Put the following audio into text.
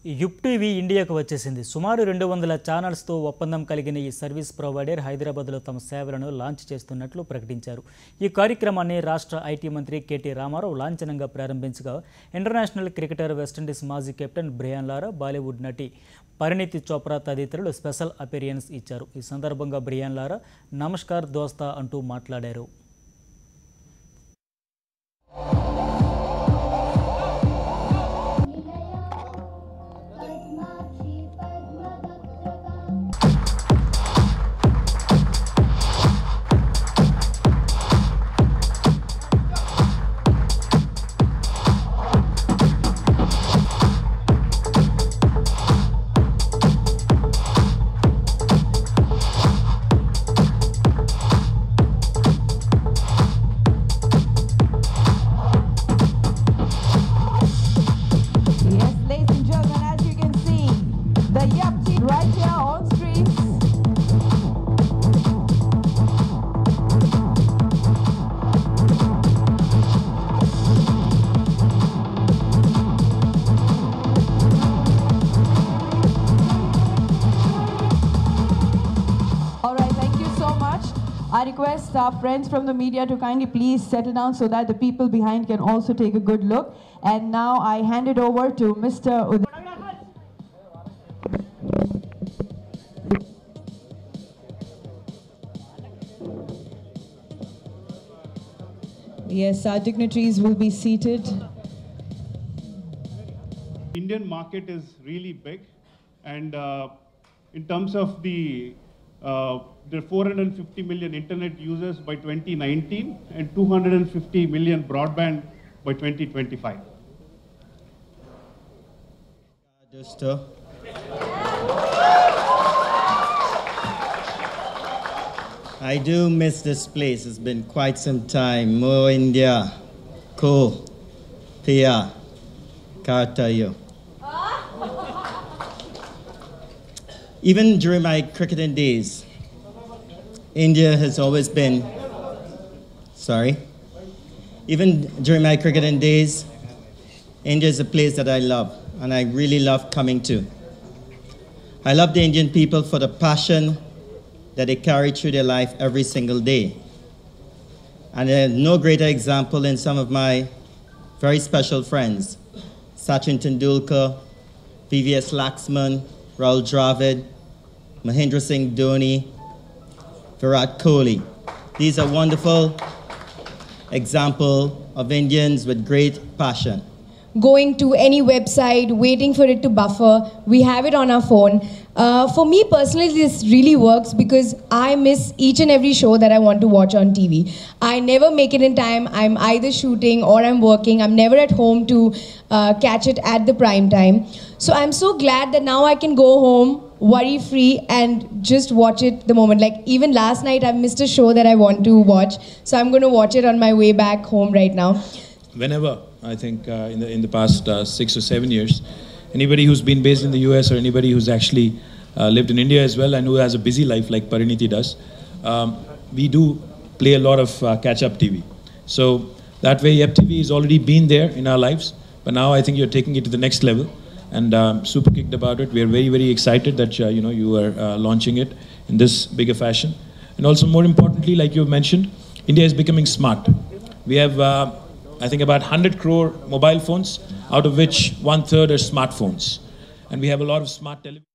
Yupp TV ఇండియాకు వచ్చేసింది. సుమారు 200 ఛానల్స్తో ఒప్పందం కలిగిన ఈ సర్వీస్ ప్రొవైడర్ హైదరాబాద్లో తమ సేవలను లాంచ్ చేస్తున్నట్లు ప్రకటించారు. ఈ కార్యక్రమాన్ని రాష్ట్ర ఐటీ మంత్రి కేటీ రామారావు లాంఛనంగా ప్రారంభించగా ఇంటర్నేషనల్ క్రికెటర్ వెస్టిండీస్ మాజీ కెప్టెన్ బ్రియాన్ లారా, బాలీవుడ్ నటి పరిణీతి చోప్రా తదితరులు స్పెషల్ అపిరియన్స్ ఇచ్చారు. ఈ సందర్భంగా బ్రియాన్ లారా నమస్కార్ దోస్తా అంటూ మాట్లాడారు. Right here on screen. All right, thank you so much. I request our friends from the media to kindly please settle down so that the people behind can also take a good look. And now I hand it over to Mr. Uday. Yes, our dignitaries will be seated. Indian market is really big, and in terms of there are 450 million internet users by 2019 and 250 million broadband by 2025. I do miss this place. It's been quite some time. Mo India, Ko, Pia, Kartayo. Even during my cricketing days, India has always been, even during my cricketing days, India is a place that I love and I really love coming to. I love the Indian people for the passion that they carry through their life every single day. And there's no greater example than some of my very special friends, Sachin Tendulkar, VVS Laxman, Rahul Dravid, Mahendra Singh Dhoni, Virat Kohli. These are wonderful examples of Indians with great passion. Going to any website, waiting for it to buffer, we have it on our phone. For me personally, this really works because I miss each and every show that I want to watch on TV. I never make it in time. I'm either shooting or I'm working. I'm never at home to catch it at the prime time. So I'm so glad that now I can go home worry-free and just watch it the moment. Like even last night, I missed a show that I want to watch. So I'm going to watch it on my way back home right now. Whenever, I think in the past 6 or 7 years, anybody who's been based in the US or anybody who's actually lived in India as well and who has a busy life like Pariniti does, we do play a lot of catch-up TV. So that way Yep TV has already been there in our lives, but now I think you're taking it to the next level and super kicked about it. We are very, very excited that you are launching it in this bigger fashion. And also more importantly, like you mentioned, India is becoming smart. We have I think about 100 crore mobile phones, out of which 1/3 are smartphones. And we have a lot of smart television.